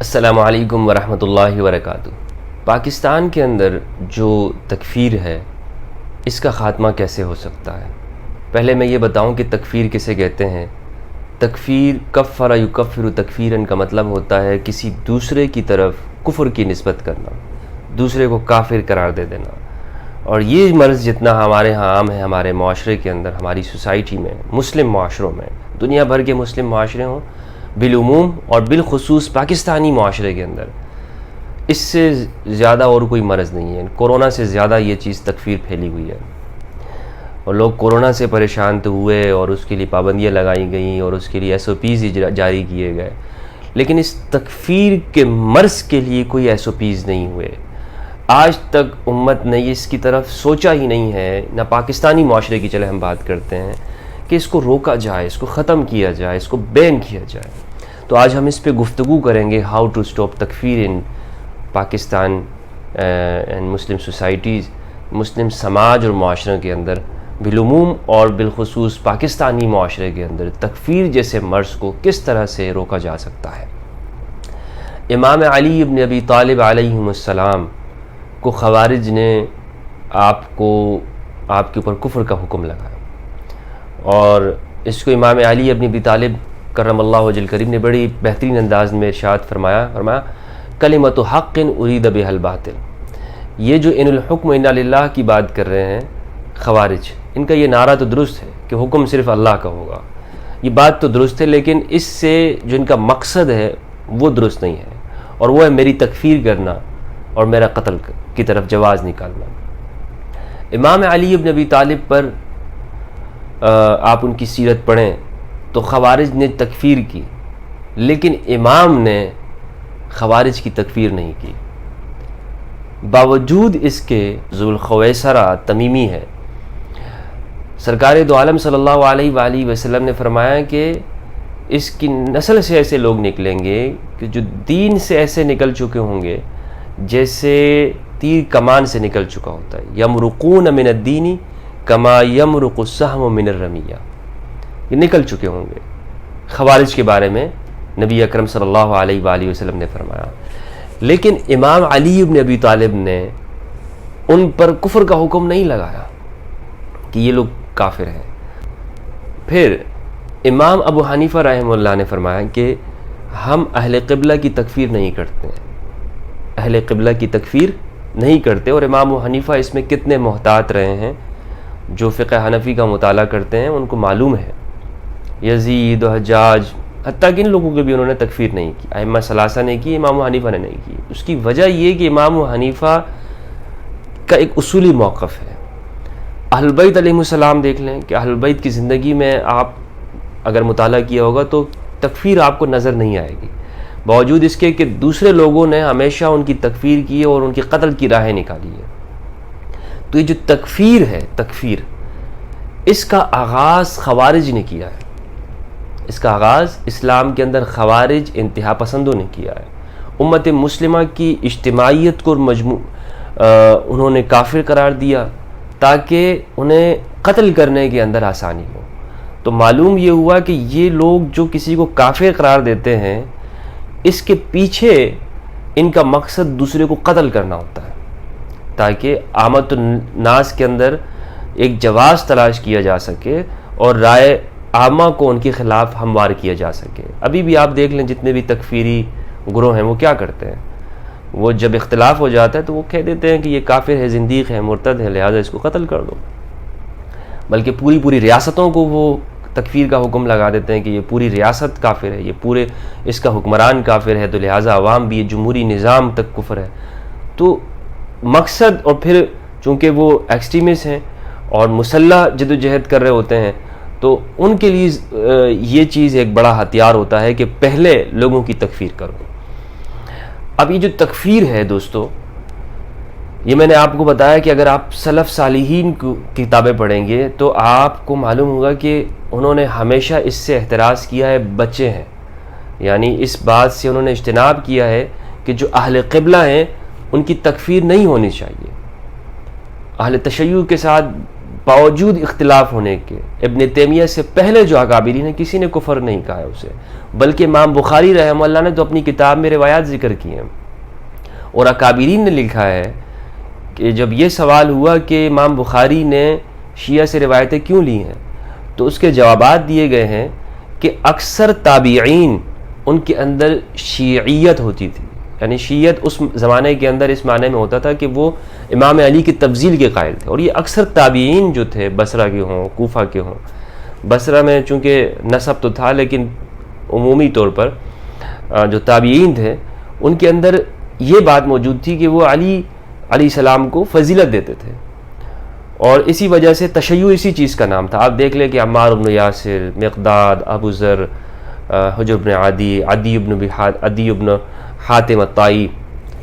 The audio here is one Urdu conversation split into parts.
السلام علیکم ورحمۃ اللہ وبرکاتہ۔ پاکستان کے اندر جو تکفیر ہے اس کا خاتمہ کیسے ہو سکتا ہے؟ پہلے میں یہ بتاؤں کہ تکفیر کسے کہتے ہیں۔ تکفیر کفر یکفر تکفیرن کا مطلب ہوتا ہے کسی دوسرے کی طرف کفر کی نسبت کرنا، دوسرے کو کافر قرار دے دینا۔ اور یہ مرض جتنا ہمارے ہاں عام ہے، ہمارے معاشرے کے اندر، ہماری سوسائٹی میں، مسلم معاشروں میں، دنیا بھر کے مسلم معاشرے ہوں بالعموم اور بالخصوص پاکستانی معاشرے کے اندر، اس سے زیادہ اور کوئی مرض نہیں ہے۔ کورونا سے زیادہ یہ چیز تکفیر پھیلی ہوئی ہے، اور لوگ کورونا سے پریشان تو ہوئے اور اس کے لیے پابندیاں لگائی گئیں اور اس کے لیے SOPs جاری کیے گئے، لیکن اس تکفیر کے مرض کے لیے کوئی SOPs نہیں ہوئے۔ آج تک امت نے اس کی طرف سوچا ہی نہیں ہے، نہ پاکستانی معاشرے کی چلے ہم بات کرتے ہیں کہ اس کو روکا جائے، اس کو ختم کیا جائے، اس کو بین کیا جائے۔ تو آج ہم اس پہ گفتگو کریں گے، ہاؤ ٹو اسٹاپ تکفیر in Pakistan and Muslim societies, مسلم سماج اور معاشرے کے اندر بالعموم اور بالخصوص پاکستانی معاشرے کے اندر تکفیر جیسے مرض کو کس طرح سے روکا جا سکتا ہے۔ امام علی ابن ابی طالب علیہ السلام کو خوارج نے آپ کے اوپر کفر کا حکم لگایا، اور اس کو امام علی ابن ابی طالب کرم اللہ وجہ الکریم نے بڑی بہترین انداز میں ارشاد فرمایا کلمۃ حق ارید بها الباطل۔ یہ جو ان الحکم انا للہ کی بات کر رہے ہیں خوارج، ان کا یہ نعرہ تو درست ہے کہ حکم صرف اللہ کا ہوگا، یہ بات تو درست ہے، لیکن اس سے جو ان کا مقصد ہے وہ درست نہیں ہے، اور وہ ہے میری تکفیر کرنا اور میرا قتل کی طرف جواز نکالنا۔ امام علی ابن ابی طالب پر آپ ان کی سیرت پڑھیں تو خوارج نے تکفیر کی، لیکن امام نے خوارج کی تکفیر نہیں کی۔ باوجود اس کے ذو الخویسرہ تمیمی ہے۔ سرکار دو عالم صلی اللہ علیہ وآلہ وسلم نے فرمایا کہ اس کی نسل سے ایسے لوگ نکلیں گے کہ جو دین سے ایسے نکل چکے ہوں گے جیسے تیر کمان سے نکل چکا ہوتا ہے، یمرقون من الدین کما یمرق السہم من الرمیہ، یہ نکل چکے ہوں گے۔ خوارج کے بارے میں نبی اکرم صلی اللہ علیہ وآلہ وسلم نے فرمایا، لیکن امام علی ابن ابی طالب نے ان پر کفر کا حکم نہیں لگایا کہ یہ لوگ کافر ہیں۔ پھر امام ابو حنیفہ رحمہ اللہ نے فرمایا کہ ہم اہل قبلہ کی تکفیر نہیں کرتے ہیں، اہل قبلہ کی تکفیر نہیں کرتے، اور امام ابو حنیفہ اس میں کتنے محتاط رہے ہیں۔ جو فقہ حنفی کا مطالعہ کرتے ہیں ان کو معلوم ہے، یزید و حجاج حتیٰ کہ ان لوگوں کے بھی انہوں نے تکفیر نہیں کی، ائمہ ثلاثہ نے کی، امام ابو حنیفہ نے نہیں کی۔ اس کی وجہ یہ کہ امام ابو حنیفہ کا ایک اصولی موقف ہے۔ اہل بیت علیہ السلام دیکھ لیں کہ اہل بیت کی زندگی میں آپ اگر مطالعہ کیا ہوگا تو تکفیر آپ کو نظر نہیں آئے گی، باوجود اس کے کہ دوسرے لوگوں نے ہمیشہ ان کی تکفیر کی اور ان کے قتل کی راہیں نکالی ہے۔ تو یہ جو تکفیر ہے، تکفیر، اس کا آغاز خوارج نے کیا ہے، اس کا آغاز اسلام کے اندر خوارج انتہا پسندوں نے کیا ہے۔ امت مسلمہ کی اجتماعیت کو انہوں نے کافر قرار دیا تاکہ انہیں قتل کرنے کے اندر آسانی ہو۔ تو معلوم یہ ہوا کہ یہ لوگ جو کسی کو کافر قرار دیتے ہیں، اس کے پیچھے ان کا مقصد دوسرے کو قتل کرنا ہوتا ہے تاکہ عامت الناس کے اندر ایک جواز تلاش کیا جا سکے اور رائے عامہ کو ان کے خلاف ہموار کیا جا سکے۔ ابھی بھی آپ دیکھ لیں جتنے بھی تکفیری گروہ ہیں وہ کیا کرتے ہیں، وہ جب اختلاف ہو جاتا ہے تو وہ کہہ دیتے ہیں کہ یہ کافر ہے، زندیق ہے، مرتد ہے، لہذا اس کو قتل کر دو، بلکہ پوری ریاستوں کو وہ تکفیر کا حکم لگا دیتے ہیں کہ یہ پوری ریاست کافر ہے، یہ پورے اس کا حکمران کافر ہے، تو لہٰذا عوام بھی، یہ جمہوری نظام تک کفر ہے۔ تو مقصد، اور پھر چونکہ وہ ایکسٹریمسٹ ہیں اور مسلح جد و جہد کر رہے ہوتے ہیں، تو ان کے لیے یہ چیز ایک بڑا ہتھیار ہوتا ہے کہ پہلے لوگوں کی تکفیر کرو۔ اب یہ جو تکفیر ہے دوستو، یہ میں نے آپ کو بتایا کہ اگر آپ سلف صالحین کی کتابیں پڑھیں گے تو آپ کو معلوم ہوگا کہ انہوں نے ہمیشہ اس سے احتراز کیا ہے، بچے ہیں، یعنی اس بات سے انہوں نے اجتناب کیا ہے کہ جو اہل قبلہ ہیں ان کی تکفیر نہیں ہونی چاہیے۔ اہل تشیع کے ساتھ باوجود اختلاف ہونے کے ابن تیمیہ سے پہلے جو اکابرین ہیں کسی نے کفر نہیں کہا ہے اسے، بلکہ امام بخاری رحمہ اللہ نے تو اپنی کتاب میں روایات ذکر کی ہیں، اور اکابرین نے لکھا ہے کہ جب یہ سوال ہوا کہ امام بخاری نے شیعہ سے روایتیں کیوں لی ہیں، تو اس کے جوابات دیے گئے ہیں کہ اکثر تابعین ان کے اندر شیعیت ہوتی تھی، یعنی شیعت اس زمانے کے اندر اس معنی میں ہوتا تھا کہ وہ امام علی کی تفضیل کے قائل تھے، اور یہ اکثر تابعین جو تھے بصرہ کے ہوں کوفہ کے ہوں، بصرہ میں چونکہ نسب تو تھا لیکن عمومی طور پر جو تابعین تھے ان کے اندر یہ بات موجود تھی کہ وہ علی علیہ السلام کو فضیلت دیتے تھے، اور اسی وجہ سے تشیع اسی چیز کا نام تھا۔ آپ دیکھ لیں کہ عمار بن یاسر، مقداد، ابو ذر، حجر بن عدی بن حاتم الطائی،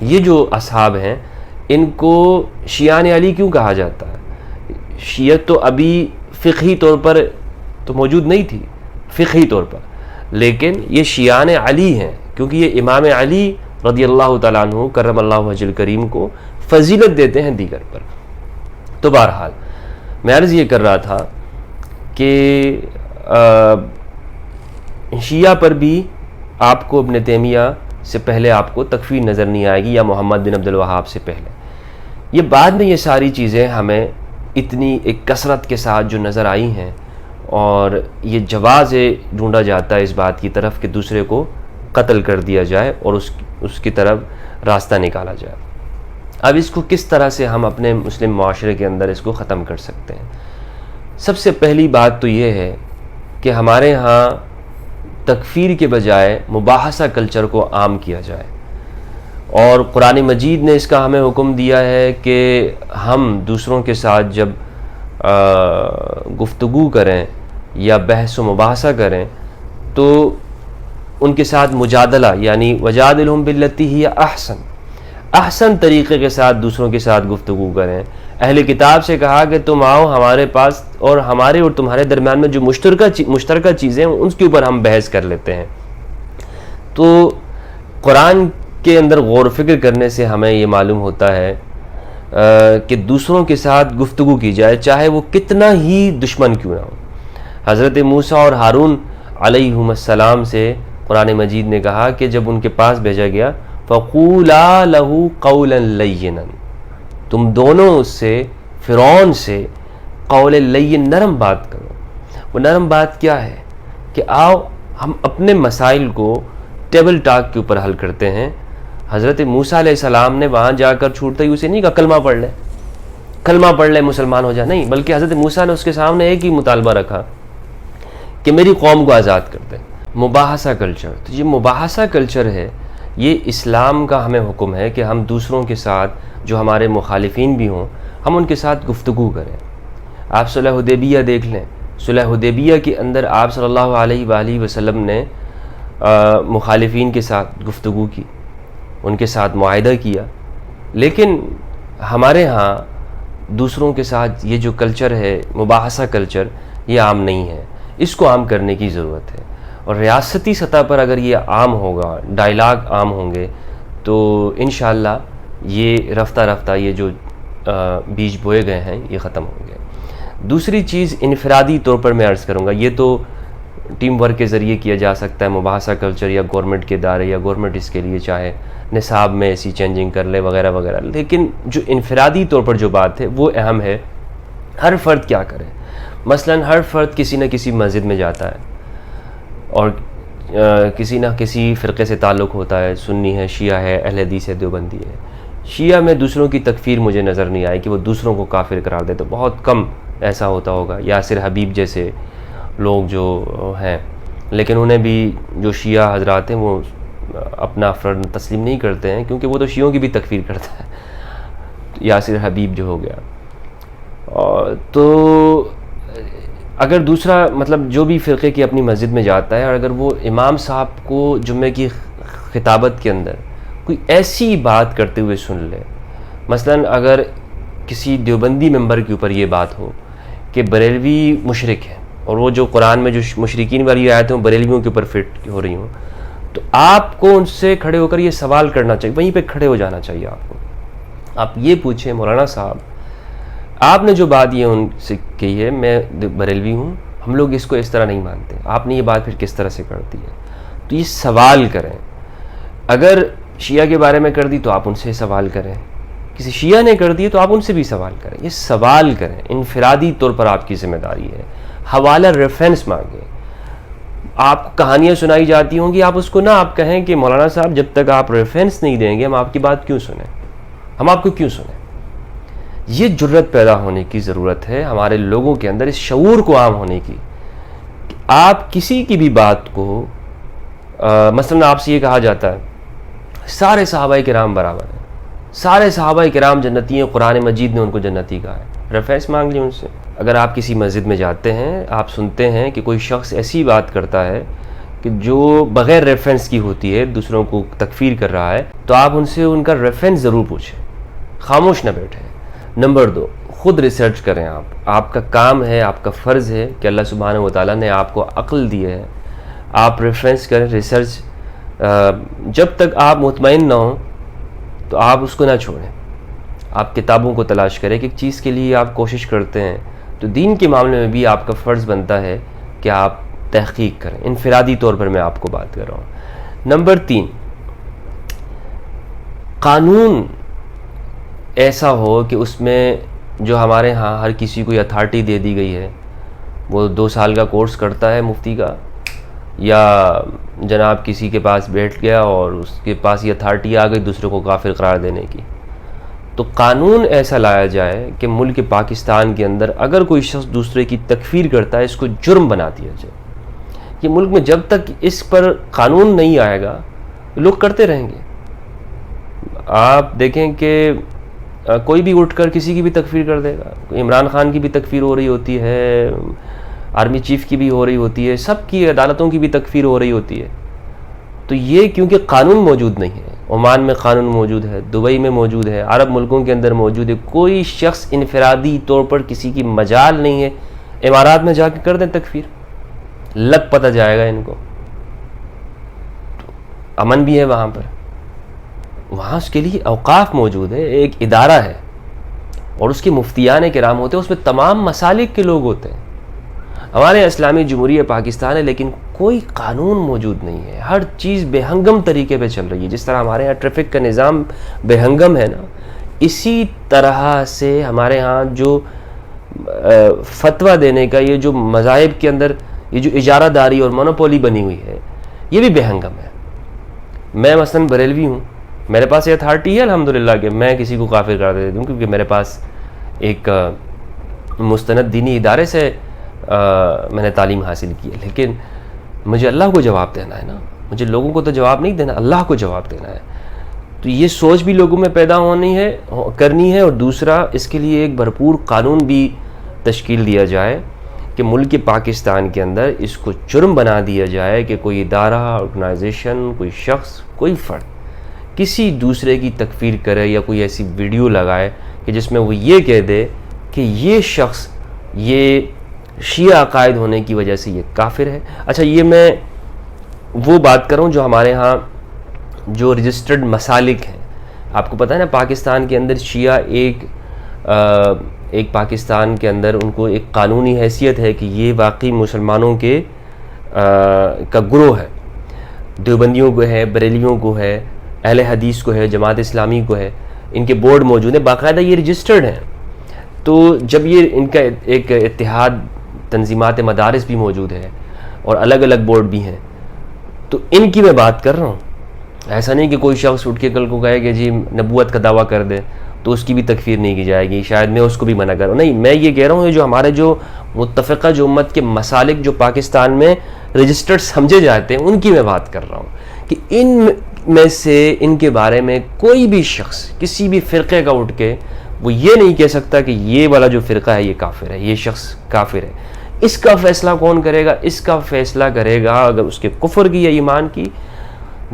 یہ جو اصحاب ہیں ان کو شیعان علی کیوں کہا جاتا ہے؟ شیعت تو ابھی فقہی طور پر تو موجود نہیں تھی، فقہی طور پر، لیکن یہ شیعان علی ہیں کیونکہ یہ امام علی رضی اللہ تعالیٰ عنہ کرم اللہ وجہ الکریم کو فضیلت دیتے ہیں دیگر پر۔ تو بہرحال میں عرض یہ کر رہا تھا کہ شیعہ پر بھی آپ کو ابن تیمیہ سے پہلے آپ کو تکفیر نظر نہیں آئے گی، یا محمد بن عبد الوہاب سے پہلے۔ یہ بعد میں یہ ساری چیزیں ہمیں اتنی ایک کثرت کے ساتھ جو نظر آئی ہیں، اور یہ جواز ڈھونڈا جاتا ہے اس بات کی طرف کہ دوسرے کو قتل کر دیا جائے اور اس کی طرف راستہ نکالا جائے۔ اب اس کو کس طرح سے ہم اپنے مسلم معاشرے کے اندر اس کو ختم کر سکتے ہیں؟ سب سے پہلی بات تو یہ ہے کہ ہمارے ہاں تکفیر کے بجائے مباحثہ کلچر کو عام کیا جائے، اور قرآن مجید نے اس کا ہمیں حکم دیا ہے کہ ہم دوسروں کے ساتھ جب گفتگو کریں یا بحث و مباحثہ کریں تو ان کے ساتھ مجادلہ، یعنی وجادلہم باللتی ہی احسن طریقے کے ساتھ دوسروں کے ساتھ گفتگو کریں۔ اہل کتاب سے کہا کہ تم آؤ ہمارے پاس، اور ہمارے اور تمہارے درمیان میں جو مشترکہ چیزیں ہیں ان کے اوپر ہم بحث کر لیتے ہیں۔ تو قرآن کے اندر غور و فکر کرنے سے ہمیں یہ معلوم ہوتا ہے کہ دوسروں کے ساتھ گفتگو کی جائے، چاہے وہ کتنا ہی دشمن کیوں نہ ہو۔ حضرت موسیٰ اور ہارون علیہم السلام سے قرآن مجید نے کہا کہ جب ان کے پاس بھیجا گیا فَقُولَا لَهُ قَوْلًا لَيِّنًا، تم دونوں اس سے، فرعون سے، قول لین، نرم بات کرو۔ وہ نرم بات کیا ہے کہ آؤ ہم اپنے مسائل کو ٹیبل ٹاک کے اوپر حل کرتے ہیں۔ حضرت موسیٰ علیہ السلام نے وہاں جا کر چھوٹتے ہی اسے نہیں کہا کلمہ پڑھ لے مسلمان ہو جائے، نہیں، بلکہ حضرت موسیٰ نے اس کے سامنے ایک ہی مطالبہ رکھا کہ میری قوم کو آزاد کر دیں۔ مباحثہ کلچر، تو یہ مباحثہ کلچر ہے، یہ اسلام کا ہمیں حکم ہے کہ ہم دوسروں کے ساتھ جو ہمارے مخالفین بھی ہوں ہم ان کے ساتھ گفتگو کریں۔ آپ صلح حدیبیہ دیکھ لیں، صلح حدیبیہ کے اندر آپ صلی اللہ علیہ وآلہ وسلم نے مخالفین کے ساتھ گفتگو کی، ان کے ساتھ معاہدہ کیا، لیکن ہمارے ہاں دوسروں کے ساتھ یہ جو کلچر ہے مباحثہ کلچر، یہ عام نہیں ہے، اس کو عام کرنے کی ضرورت ہے۔ اور ریاستی سطح پر اگر یہ عام ہوگا، ڈائلاگ عام ہوں گے، تو انشاءاللہ یہ رفتہ رفتہ یہ جو بیج بوئے گئے ہیں یہ ختم ہوں گے۔ دوسری چیز انفرادی طور پر میں عرض کروں گا، یہ تو ٹیم ورک کے ذریعے کیا جا سکتا ہے مباحثہ کلچر، یا گورنمنٹ کے ادارے یا گورنمنٹ اس کے لیے چاہے نصاب میں ایسی چینجنگ کر لے وغیرہ وغیرہ، لیکن جو انفرادی طور پر جو بات ہے وہ اہم ہے۔ ہر فرد کیا کرے؟ مثلا ہر فرد کسی نہ کسی مسجد میں جاتا ہے اور کسی نہ کسی فرقے سے تعلق ہوتا ہے، سنی ہے، شیعہ ہے، اہل حدیث ہے، دیوبندی ہے۔ شیعہ میں دوسروں کی تکفیر مجھے نظر نہیں آئی کہ وہ دوسروں کو کافر قرار دے، تو بہت کم ایسا ہوتا ہوگا، یاسر حبیب جیسے لوگ جو ہیں، لیکن انہیں بھی جو شیعہ حضرات ہیں وہ اپنا فرد تسلیم نہیں کرتے ہیں، کیونکہ وہ تو شیعوں کی بھی تکفیر کرتا ہے، یاسر حبیب جو ہو گیا۔ تو اگر دوسرا مطلب جو بھی فرقے کی اپنی مسجد میں جاتا ہے، اور اگر وہ امام صاحب کو جمعے کی خطابت کے اندر کوئی ایسی بات کرتے ہوئے سن لے، مثلا اگر کسی دیوبندی ممبر کے اوپر یہ بات ہو کہ بریلوی مشرک ہے، اور وہ جو قرآن میں جو مشرکین والی آیتیں ہیں بریلویوں کے اوپر فٹ ہو رہی ہوں، تو آپ کو ان سے کھڑے ہو کر یہ سوال کرنا چاہیے، وہیں پہ کھڑے ہو جانا چاہیے آپ کو۔ آپ یہ پوچھیں مولانا صاحب، آپ نے جو بات یہ ان سے کہی ہے، میں بریلوی ہوں، ہم لوگ اس کو اس طرح نہیں مانتے، آپ نے یہ بات پھر کس طرح سے کر دی ہے؟ تو یہ سوال کریں، اگر شیعہ کے بارے میں کر دی تو آپ ان سے سوال کریں، کسی شیعہ نے کر دی تو آپ ان سے بھی سوال کریں، یہ سوال کریں، انفرادی طور پر آپ کی ذمہ داری ہے، حوالہ ریفرنس مانگیں۔ آپ کو کہانیاں سنائی جاتی ہوں گی، آپ اس کو نہ آپ کہیں کہ مولانا صاحب جب تک آپ ریفرنس نہیں دیں گے ہم آپ کی بات کیوں سنیں، ہم آپ کو کیوں سنیں؟ یہ جرت پیدا ہونے کی ضرورت ہے ہمارے لوگوں کے اندر، اس شعور کو عام ہونے کی کہ آپ کسی کی بھی بات کو مثلا آپ سے یہ کہا جاتا ہے سارے صحابہ کرام برابر ہیں، سارے صحابہ کرام جنتی ہیں، قرآن مجید نے ان کو جنتی کہا ہے، ریفرنس مانگ لیں ان سے۔ اگر آپ کسی مسجد میں جاتے ہیں، آپ سنتے ہیں کہ کوئی شخص ایسی بات کرتا ہے کہ جو بغیر ریفرنس کی ہوتی ہے، دوسروں کو تکفیر کر رہا ہے، تو آپ ان سے ان کا ریفرنس ضرور پوچھیں، خاموش نہ بیٹھیں۔ نمبر 2، خود ریسرچ کریں، آپ کا کام ہے، آپ کا فرض ہے کہ اللہ سبحانہ و تعالیٰ نے آپ کو عقل دی ہے، آپ ریفرنس کریں، ریسرچ، جب تک آپ مطمئن نہ ہوں تو آپ اس کو نہ چھوڑیں، آپ کتابوں کو تلاش کریں کہ ایک چیز کے لیے آپ کوشش کرتے ہیں تو دین کے معاملے میں بھی آپ کا فرض بنتا ہے کہ آپ تحقیق کریں، انفرادی طور پر میں آپ کو بات کر رہا ہوں۔ نمبر 3، قانون ایسا ہو کہ اس میں جو ہمارے ہاں ہر کسی کو یہ اتھارٹی دے دی گئی ہے، وہ 2 سال کا کورس کرتا ہے مفتی کا، یا جناب کسی کے پاس بیٹھ گیا اور اس کے پاس یہ اتھارٹی آ گئی دوسرے کو کافر قرار دینے کی، تو قانون ایسا لایا جائے کہ ملک پاکستان کے اندر اگر کوئی شخص دوسرے کی تکفیر کرتا ہے اس کو جرم بنا دیا جائے۔ یہ ملک میں جب تک اس پر قانون نہیں آئے گا لوگ کرتے رہیں گے۔ آپ دیکھیں کہ کوئی بھی اٹھ کر کسی کی بھی تکفیر کر دے گا، عمران خان کی بھی تکفیر ہو رہی ہوتی ہے، آرمی چیف کی بھی ہو رہی ہوتی ہے، سب کی عدالتوں کی بھی تکفیر ہو رہی ہوتی ہے۔ تو یہ کیونکہ قانون موجود نہیں ہے، عمان میں قانون موجود ہے، دبئی میں موجود ہے، عرب ملکوں کے اندر موجود ہے، کوئی شخص انفرادی طور پر کسی کی مجال نہیں ہے، امارات میں جا کے کر دیں تکفیر، لگ پتہ جائے گا ان کو، امن بھی ہے وہاں پر، وہاں اس کے لیے اوقاف موجود ہے، ایک ادارہ ہے اور اس کے مفتیان کرام ہوتے ہیں، اس میں تمام مسالک کے لوگ ہوتے ہیں۔ ہمارے اسلامی جمہوریہ پاکستان ہے لیکن کوئی قانون موجود نہیں ہے، ہر چیز بے ہنگم طریقے پہ چل رہی ہے، جس طرح ہمارے ہاں ٹریفک کا نظام بے ہنگم ہے نا، اسی طرح سے ہمارے ہاں جو فتویٰ دینے کا یہ جو مذاہب کے اندر یہ جو اجارہ داری اور مونوپولی بنی ہوئی ہے یہ بھی بے ہنگم ہے۔ میں مثلا بریلوی ہوں، میرے پاس یہ اتھارٹی ہے الحمدللہ کہ میں کسی کو کافر کر دیتا ہوں، کیونکہ میرے پاس ایک مستند دینی ادارے سے میں نے تعلیم حاصل کی ہے، لیکن مجھے اللہ کو جواب دینا ہے نا، مجھے لوگوں کو تو جواب نہیں دینا، اللہ کو جواب دینا ہے۔ تو یہ سوچ بھی لوگوں میں پیدا کرنی ہے، اور دوسرا اس کے لیے ایک بھرپور قانون بھی تشکیل دیا جائے کہ ملک پاکستان کے اندر اس کو جرم بنا دیا جائے کہ کوئی ادارہ، آرگنائزیشن، کوئی شخص، کوئی فرد کسی دوسرے کی تکفیر کرے یا کوئی ایسی ویڈیو لگائے کہ جس میں وہ یہ کہہ دے کہ یہ شخص یہ شیعہ عقائد ہونے کی وجہ سے یہ کافر ہے۔ اچھا، یہ میں وہ بات کروں جو ہمارے ہاں جو رجسٹرڈ مسالک ہیں، آپ کو پتہ ہے نا پاکستان کے اندر شیعہ ایک پاکستان کے اندر ان کو ایک قانونی حیثیت ہے کہ یہ واقعی مسلمانوں کے کا گروہ ہے، دیوبندیوں کو ہے، بریلیوں کو ہے، اہل حدیث کو ہے، جماعت اسلامی کو ہے، ان کے بورڈ موجود ہیں، باقاعدہ یہ رجسٹرڈ ہیں۔ تو جب یہ ان کا ایک اتحاد تنظیمات مدارس بھی موجود ہے اور الگ الگ بورڈ بھی ہیں، تو ان کی میں بات کر رہا ہوں۔ ایسا نہیں کہ کوئی شخص اٹھ کے کل کو کہے کہ جی نبوت کا دعویٰ کر دے تو اس کی بھی تکفیر نہیں کی جائے گی، شاید میں اس کو بھی منع کر رہا ہوں، نہیں، میں یہ کہہ رہا ہوں جو ہمارے جو متفقہ جو امت کے مسالک جو پاکستان میں رجسٹرڈ سمجھے جاتے ہیں ان کی میں بات کر رہا ہوں کہ ان میں سے ان کے بارے میں کوئی بھی شخص کسی بھی فرقے کا اٹھ کے وہ یہ نہیں کہہ سکتا کہ یہ والا جو فرقہ ہے یہ کافر ہے، یہ شخص کافر ہے۔ اس کا فیصلہ کون کرے گا؟ اس کا فیصلہ کرے گا اگر اس کے کفر کی یا ایمان کی،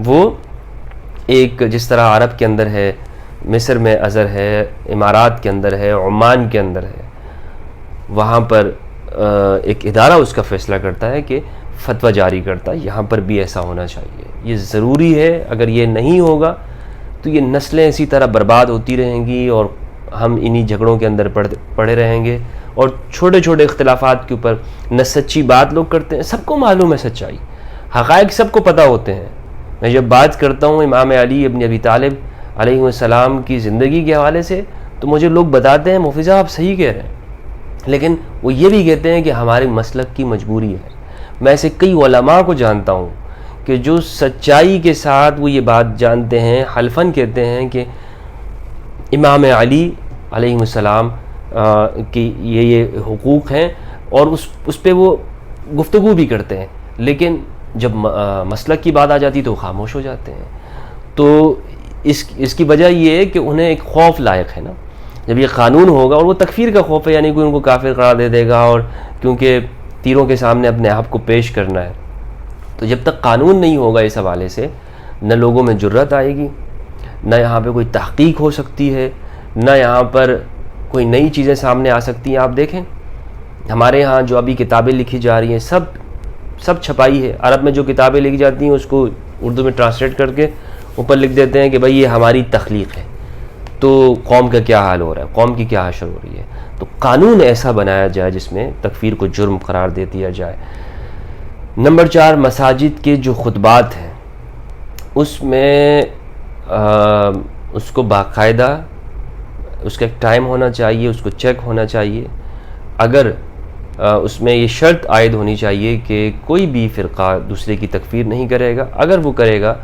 وہ ایک جس طرح عرب کے اندر ہے، مصر میں ازہر ہے، امارات کے اندر ہے، عمان کے اندر ہے، وہاں پر ایک ادارہ اس کا فیصلہ کرتا ہے کہ فتویٰ جاری کرتا ہے، یہاں پر بھی ایسا ہونا چاہیے، یہ ضروری ہے۔ اگر یہ نہیں ہوگا تو یہ نسلیں اسی طرح برباد ہوتی رہیں گی اور ہم انہی جھگڑوں کے اندر پڑے رہیں گے، اور چھوٹے چھوٹے اختلافات کے اوپر نہ سچی بات لوگ کرتے ہیں. سب کو معلوم ہے سچائی، حقائق سب کو پتہ ہوتے ہیں. میں جب بات کرتا ہوں امام علی ابن ابی طالب علیہ السلام کی زندگی کے حوالے سے تو مجھے لوگ بتاتے ہیں مفتی صاحب آپ صحیح کہہ رہے ہیں، لیکن وہ یہ بھی کہتے ہیں کہ ہمارے مسلک کی مجبوری ہے. میں ایسے کئی علماء کو جانتا ہوں کہ جو سچائی کے ساتھ وہ یہ بات جانتے ہیں، حلفاً کہتے ہیں کہ امام علی علیہ السلام کی یہ حقوق ہیں، اور اس پہ وہ گفتگو بھی کرتے ہیں، لیکن جب مسلک کی بات آ جاتی تو وہ خاموش ہو جاتے ہیں. تو اس کی وجہ یہ ہے کہ انہیں ایک خوف لائق ہے نا. جب یہ قانون ہوگا، اور وہ تکفیر کا خوف ہے، یعنی کوئی ان کو کافر قرار دے دے گا، اور کیونکہ تیروں کے سامنے اپنے آپ کو پیش کرنا ہے. تو جب تک قانون نہیں ہوگا اس حوالے سے، نہ لوگوں میں جرت آئے گی، نہ یہاں پہ کوئی تحقیق ہو سکتی ہے، نہ یہاں پر کوئی نئی چیزیں سامنے آ سکتی ہیں. آپ دیکھیں ہمارے ہاں جو ابھی کتابیں لکھی جا رہی ہیں سب چھپائی ہے. عرب میں جو کتابیں لکھی جاتی ہیں اس کو اردو میں ٹرانسلیٹ کر کے اوپر لکھ دیتے ہیں کہ بھائی یہ ہماری تخلیق ہے. تو قوم کا کیا حال ہو رہا ہے، قوم کی کیا حشر ہو رہی ہے. تو قانون ایسا بنایا جائے جس میں تکفیر کو جرم قرار دے دیا جائے. نمبر 4، مساجد کے جو خطبات ہیں اس میں اس کو باقاعدہ اس کا ایک ٹائم ہونا چاہیے، اس کو چیک ہونا چاہیے. اگر اس میں یہ شرط عائد ہونی چاہیے کہ کوئی بھی فرقہ دوسرے کی تکفیر نہیں کرے گا. اگر وہ کرے گا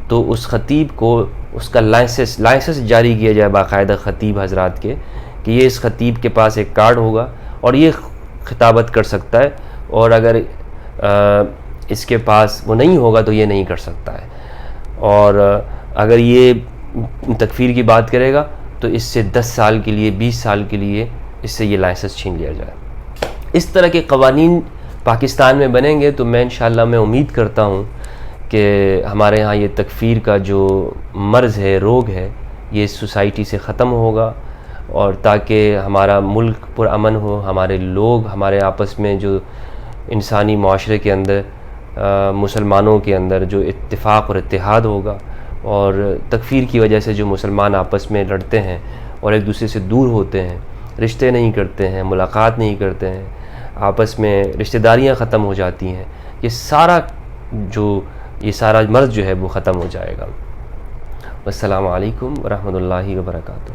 تو اس خطیب کو اس کا لائسنس جاری کیا جائے باقاعدہ خطیب حضرات کے، کہ یہ اس خطیب کے پاس ایک کارڈ ہوگا اور یہ خطابت کر سکتا ہے، اور اگر اس کے پاس وہ نہیں ہوگا تو یہ نہیں کر سکتا ہے. اور اگر یہ تکفیر کی بات کرے گا تو اس سے 10 سال کے لیے 20 سال کے لیے اس سے یہ لائسنس چھین لیا جائے. اس طرح کے قوانین پاکستان میں بنیں گے تو میں انشاءاللہ میں امید کرتا ہوں کہ ہمارے ہاں یہ تکفیر کا جو مرض ہے، روگ ہے، یہ سوسائٹی سے ختم ہوگا، اور تاکہ ہمارا ملک پرامن ہو، ہمارے لوگ ہمارے آپس میں جو انسانی معاشرے کے اندر مسلمانوں کے اندر جو اتفاق اور اتحاد ہوگا، اور تکفیر کی وجہ سے جو مسلمان آپس میں لڑتے ہیں اور ایک دوسرے سے دور ہوتے ہیں، رشتے نہیں کرتے ہیں، ملاقات نہیں کرتے ہیں، آپس میں رشتہ داریاں ختم ہو جاتی ہیں، یہ سارا مرض جو ہے وہ ختم ہو جائے گا. السلام علیکم ورحمۃ اللہ وبرکاتہ.